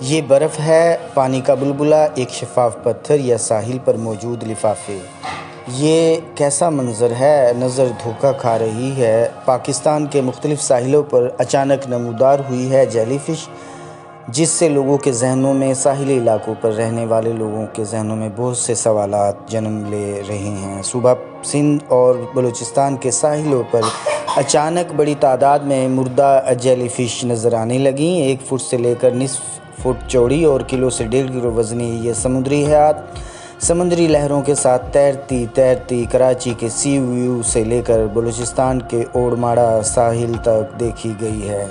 یہ برف ہے، پانی کا بلبلہ، ایک شفاف پتھر یا ساحل پر موجود لفافے۔ یہ کیسا منظر ہے، نظر دھوکہ کھا رہی ہے۔ پاکستان کے مختلف ساحلوں پر اچانک نمودار ہوئی ہے جیلی فش، جس سے لوگوں کے ذہنوں میں، ساحلی علاقوں پر رہنے والے لوگوں کے ذہنوں میں بہت سے سوالات جنم لے رہے ہیں۔ صوبہ سندھ اور بلوچستان کے ساحلوں پر اچانک بڑی تعداد میں مردہ جیلی فش نظر آنے لگیں۔ 1 فٹ سے لے کر نصف فٹ چوڑی اور کلو سے 1.5 کلو وزنی یہ سمندری حیات سمندری لہروں کے ساتھ تیرتی کراچی کے سی ویو سے لے کر بلوچستان کے اوڑماڑہ ساحل تک دیکھی گئی ہے۔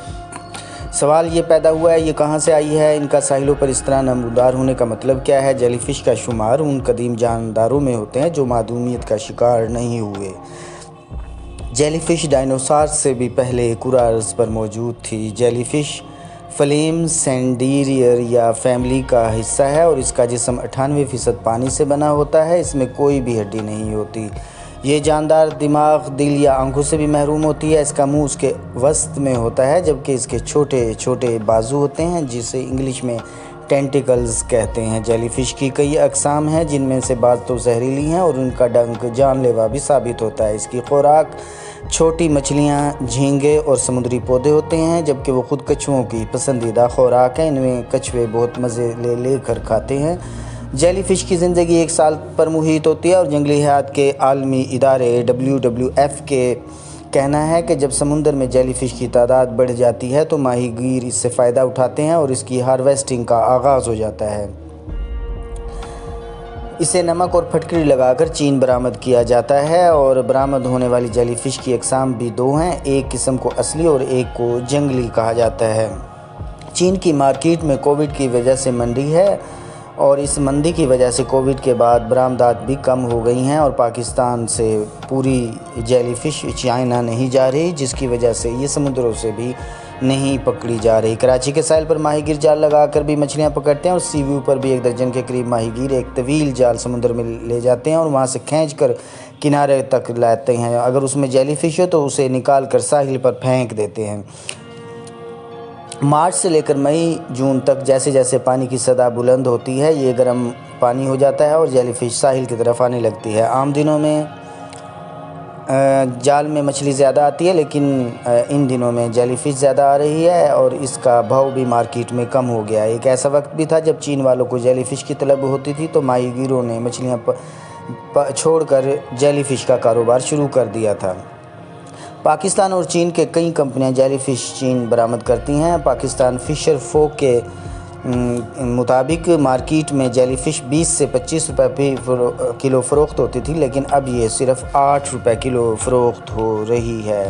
سوال یہ پیدا ہوا ہے، یہ کہاں سے آئی ہے؟ ان کا ساحلوں پر اس طرح نمودار ہونے کا مطلب کیا ہے؟ جیلی فش کا شمار ان قدیم جانداروں میں ہوتے ہیں جو معدومیت کا شکار نہیں ہوئے۔ جیلی فش ڈائنوسار سے بھی پہلے کرۂ ارض پر موجود تھی۔ جیلی فش فلیم سینڈیریئر یا فیملی کا حصہ ہے اور اس کا جسم 98% پانی سے بنا ہوتا ہے۔ اس میں کوئی بھی ہڈی نہیں ہوتی۔ یہ جاندار دماغ، دل یا آنکھوں سے بھی محروم ہوتی ہے۔ اس کا منہ اس کے وسط میں ہوتا ہے، جبکہ اس کے چھوٹے چھوٹے بازو ہوتے ہیں جسے انگلش میں ٹینٹیکلز کہتے ہیں۔ جیلی فش کی کئی اقسام ہیں، جن میں سے بعض تو زہریلی ہیں اور ان کا ڈنک جان لیوا بھی ثابت ہوتا ہے۔ اس کی خوراک چھوٹی مچھلیاں، جھینگے اور سمندری پودے ہوتے ہیں، جبکہ وہ خود کچھوؤں کی پسندیدہ خوراک ہے۔ ان میں کچھوے بہت مزے لے کر کھاتے ہیں۔ جیلی فش کی زندگی 1 سال پر محیط ہوتی ہے اور جنگلی حیات کے عالمی ادارے WWF کے کہنا ہے کہ جب سمندر میں جیلی فش کی تعداد بڑھ جاتی ہے تو ماہی گیر اس سے فائدہ اٹھاتے ہیں اور اس کی ہارویسٹنگ کا آغاز ہو جاتا ہے۔ اسے نمک اور پھٹکری لگا کر چین برآمد کیا جاتا ہے اور برآمد ہونے والی جیلی فش کی اقسام بھی 2 ہیں، ایک قسم کو اصلی اور ایک کو جنگلی کہا جاتا ہے۔ چین کی مارکیٹ میں کووڈ کی وجہ سے منڈی ہے اور اس مندی کی وجہ سے کووڈ کے بعد برآمدات بھی کم ہو گئی ہیں اور پاکستان سے پوری جیلی فش چائنا نہیں جا رہی، جس کی وجہ سے یہ سمندروں سے بھی نہیں پکڑی جا رہی۔ کراچی کے ساحل پر ماہی گیر جال لگا کر بھی مچھلیاں پکڑتے ہیں اور سی ویو پر بھی 1 درجن کے قریب ماہی گیر ایک طویل جال سمندر میں لے جاتے ہیں اور وہاں سے کھینچ کر کنارے تک لاتے ہیں۔ اگر اس میں جیلی فش ہو تو اسے نکال کر ساحل پر پھینک دیتے ہیں۔ مارچ سے لے کر مئی جون تک جیسے جیسے پانی کی سطح بلند ہوتی ہے، یہ گرم پانی ہو جاتا ہے اور جیلی فش ساحل کی طرف آنے لگتی ہے۔ عام دنوں میں جال میں مچھلی زیادہ آتی ہے، لیکن ان دنوں میں جیلی فش زیادہ آ رہی ہے اور اس کا بھاؤ بھی مارکیٹ میں کم ہو گیا ہے۔ ایک ایسا وقت بھی تھا جب چین والوں کو جیلی فش کی طلب ہوتی تھی تو ماہی گیروں نے مچھلیاں چھوڑ کر جیلی فش کا کاروبار شروع کر دیا تھا۔ پاکستان اور چین کے کئی کمپنیاں جیلی فش چین برآمد کرتی ہیں۔ پاکستان فشر فوک کے مطابق مارکیٹ میں جیلی فش 20 سے 25 روپے کلو فروخت ہوتی تھی، لیکن اب یہ صرف 8 روپے کلو فروخت ہو رہی ہے۔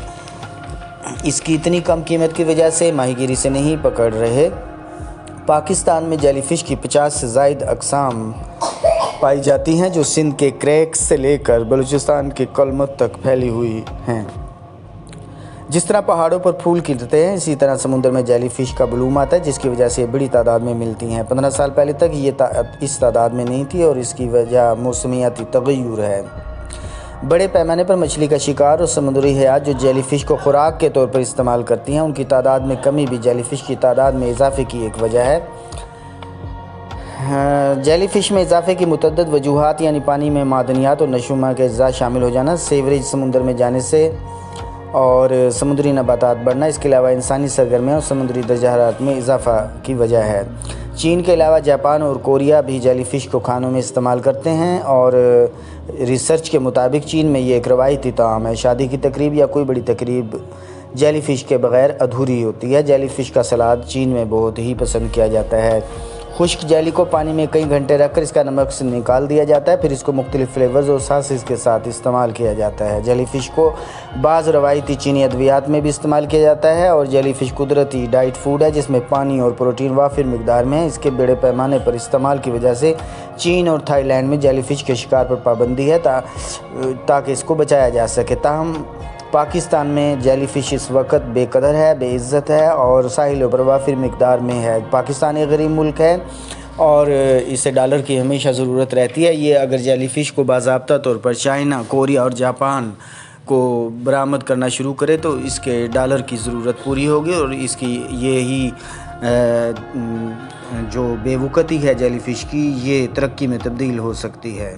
اس کی اتنی کم قیمت کی وجہ سے ماہی گیری سے نہیں پکڑ رہے۔ پاکستان میں جیلی فش کی 50 سے زائد اقسام پائی جاتی ہیں جو سندھ کے کریک سے لے کر بلوچستان کے کلمت تک پھیلی ہوئی ہیں۔ جس طرح پہاڑوں پر پھول کھلتے ہیں، اسی طرح سمندر میں جیلی فش کا بلوم آتا ہے، جس کی وجہ سے یہ بڑی تعداد میں ملتی ہیں۔ 15 سال پہلے تک یہ اس تعداد میں نہیں تھی اور اس کی وجہ موسمیاتی تغیر ہے۔ بڑے پیمانے پر مچھلی کا شکار اور سمندری حیات جو جیلی فش کو خوراک کے طور پر استعمال کرتی ہیں، ان کی تعداد میں کمی بھی جیلی فش کی تعداد میں اضافے کی ایک وجہ ہے۔ جیلی فش میں اضافے کی متعدد وجوہات، یعنی پانی میں معدنیات اور نشوونما کے اجزاء شامل ہو جانا، سیوریج سمندر میں جانے سے اور سمندری نباتات بڑھنا، اس کے علاوہ انسانی سرگرمیاں اور سمندری درجہ حرارت میں اضافہ کی وجہ ہے۔ چین کے علاوہ جاپان اور کوریا بھی جیلی فش کو کھانوں میں استعمال کرتے ہیں اور ریسرچ کے مطابق چین میں یہ ایک روایتی طعام ہے۔ شادی کی تقریب یا کوئی بڑی تقریب جیلی فش کے بغیر ادھوری ہوتی ہے۔ جیلی فش کا سلاد چین میں بہت ہی پسند کیا جاتا ہے۔ خشک جیلی کو پانی میں کئی گھنٹے رکھ کر اس کا نمک سے نکال دیا جاتا ہے، پھر اس کو مختلف فلیورز اور ساسز کے ساتھ استعمال کیا جاتا ہے۔ جیلی فش کو بعض روایتی چینی ادویات میں بھی استعمال کیا جاتا ہے اور جیلی فش قدرتی ڈائٹ فوڈ ہے جس میں پانی اور پروٹین وافر مقدار میں ہے۔ اس کے بڑے پیمانے پر استعمال کی وجہ سے چین اور تھائی لینڈ میں جیلی فش کے شکار پر پابندی ہے تاکہ اس کو بچایا جا سکے۔ تاہم پاکستان میں جیلی فش اس وقت بے قدر ہے، بے عزت ہے اور ساحلوں پر وافر مقدار میں ہے۔ پاکستان ایک غریب ملک ہے اور اسے ڈالر کی ہمیشہ ضرورت رہتی ہے۔ یہ اگر جیلی فش کو باضابطہ طور پر چائنا، کوریا اور جاپان کو برآمد کرنا شروع کرے تو اس کے ڈالر کی ضرورت پوری ہوگی اور اس کی یہی جو بے وقتی ہے جیلی فش کی، یہ ترقی میں تبدیل ہو سکتی ہے۔